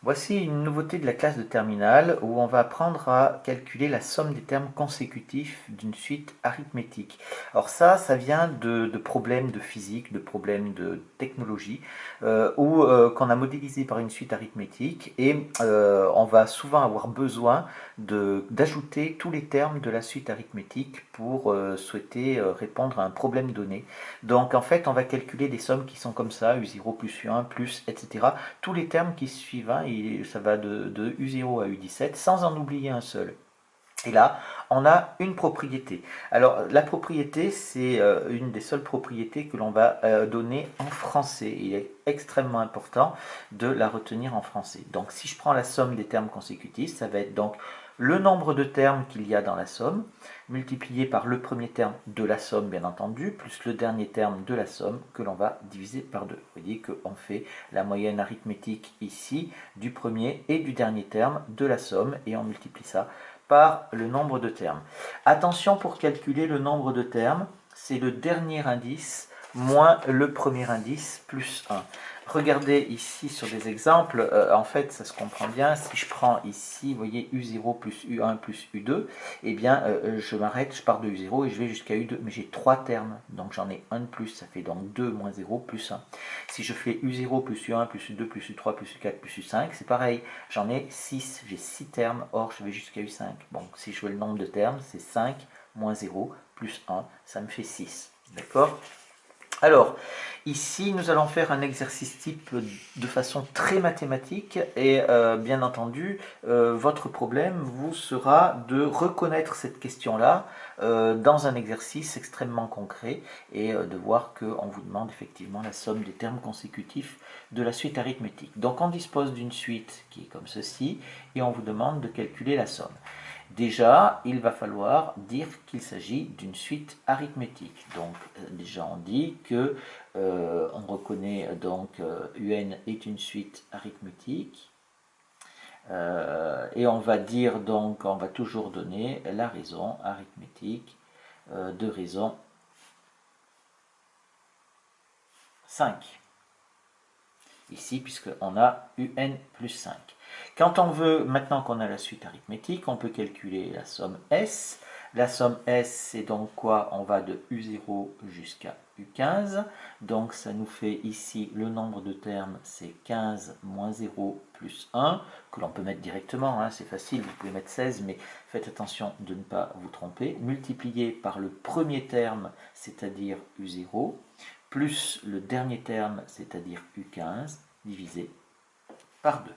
Voici une nouveauté de la classe de terminale où on va apprendre à calculer la somme des termes consécutifs d'une suite arithmétique. Alors ça vient de problèmes de physique, de problèmes de technologie, qu'on a modélisé par une suite arithmétique et on va souvent avoir besoin d'ajouter tous les termes de la suite arithmétique pour souhaiter répondre à un problème donné. Donc en fait on va calculer des sommes qui sont comme ça, U0 plus U1 plus etc. Tous les termes qui suivent, hein, ça va de U0 à U17 sans en oublier un seul. Et là, on a une propriété. Alors, la propriété, c'est une des seules propriétés que l'on va donner en français. Il est extrêmement important de la retenir en français. Donc, si je prends la somme des termes consécutifs, ça va être donc le nombre de termes qu'il y a dans la somme, multiplié par le premier terme de la somme, bien entendu, plus le dernier terme de la somme que l'on va diviser par 2. Vous voyez qu'on fait la moyenne arithmétique ici du premier et du dernier terme de la somme et on multiplie ça par le nombre de termes. Attention, pour calculer le nombre de termes, c'est le dernier indice moins le premier indice plus 1. Regardez ici sur des exemples, en fait ça se comprend bien. Si je prends ici, vous voyez U0 plus U1 plus U2, eh bien je m'arrête, je pars de U0 et je vais jusqu'à U2, mais j'ai 3 termes, donc j'en ai un de plus, ça fait donc 2 moins 0 plus 1. Si je fais U0 plus U1 plus U2 plus U3 plus U4 plus U5, c'est pareil, j'en ai 6, j'ai 6 termes, or je vais jusqu'à U5. Bon, si je veux le nombre de termes, c'est 5 moins 0 plus 1, ça me fait 6. D'accord? Alors, ici, nous allons faire un exercice type de façon très mathématique et bien entendu, votre problème vous sera de reconnaître cette question-là dans un exercice extrêmement concret et de voir qu'on vous demande effectivement la somme des termes consécutifs de la suite arithmétique. Donc, on dispose d'une suite qui est comme ceci et on vous demande de calculer la somme. Déjà, il va falloir dire qu'il s'agit d'une suite arithmétique. Donc, déjà, on dit que on reconnaît donc UN est une suite arithmétique. Et on va dire donc, on va toujours donner la raison arithmétique de raison 5. Ici, puisqu'on a UN plus 5. Quand on veut, maintenant qu'on a la suite arithmétique, on peut calculer la somme S. La somme S, c'est donc quoi? On va de U0 jusqu'à U15. Donc ça nous fait ici le nombre de termes, c'est 15 moins 0 plus 1, que l'on peut mettre directement, hein, c'est facile, vous pouvez mettre 16, mais faites attention de ne pas vous tromper. Multiplié par le premier terme, c'est-à-dire U0, plus le dernier terme, c'est-à-dire U15, divisé par 2.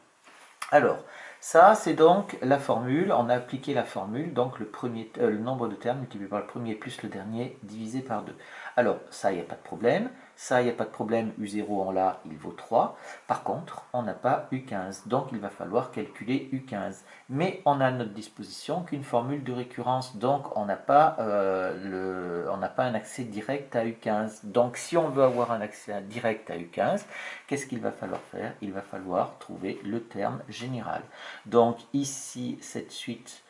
Alors, ça c'est donc la formule, on a appliqué la formule, donc le nombre de termes multiplié par le premier plus le dernier divisé par 2. Alors, ça, il n'y a pas de problème. Ça, il n'y a pas de problème, U0 on l'a, il vaut 3. Par contre, on n'a pas U15, donc il va falloir calculer U15. Mais on a à notre disposition qu'une formule de récurrence, donc on n'a pas, un accès direct à U15. Donc si on veut avoir un accès direct à U15, qu'est-ce qu'il va falloir faire? Il va falloir trouver le terme général. Donc ici, cette suite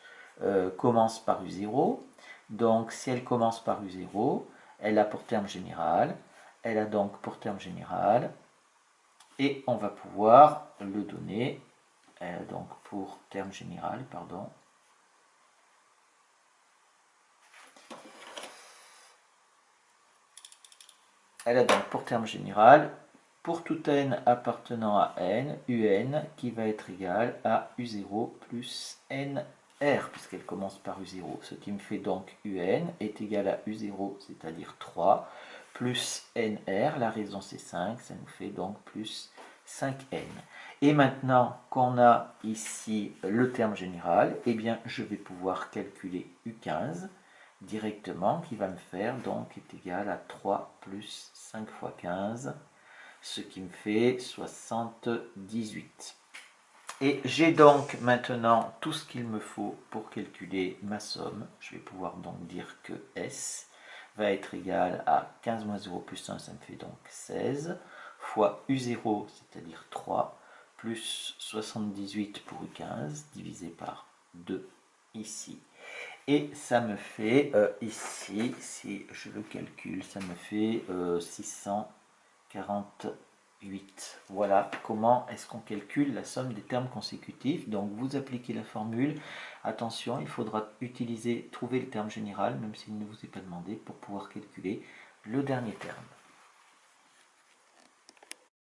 commence par U0. Donc si elle commence par U0, elle a pour terme général. Elle a donc pour terme général. Et on va pouvoir le donner. Donc pour terme général, pardon. Elle a donc pour terme général, pour tout n appartenant à n, un qui va être égal à u0 plus nr, puisqu'elle commence par u0. Ce qui me fait donc un est égal à u0, c'est-à-dire 3, plus nr, la raison c'est 5, ça nous fait donc plus 5n. Et maintenant qu'on a ici le terme général, eh bien je vais pouvoir calculer u15 directement, qui va me faire donc est égal à 3 plus 5 fois 15, ce qui me fait 78. Et j'ai donc maintenant tout ce qu'il me faut pour calculer ma somme. Je vais pouvoir donc dire que S va être égal à 15 moins 0 plus 1, ça me fait donc 16, fois U0, c'est-à-dire 3, plus 78 pour U15, divisé par 2 ici. Et ça me fait ici, si je le calcule, ça me fait 644. 8. Voilà comment est-ce qu'on calcule la somme des termes consécutifs. Donc vous appliquez la formule. Attention, il faudra trouver le terme général, même s'il ne vous est pas demandé, pour pouvoir calculer le dernier terme.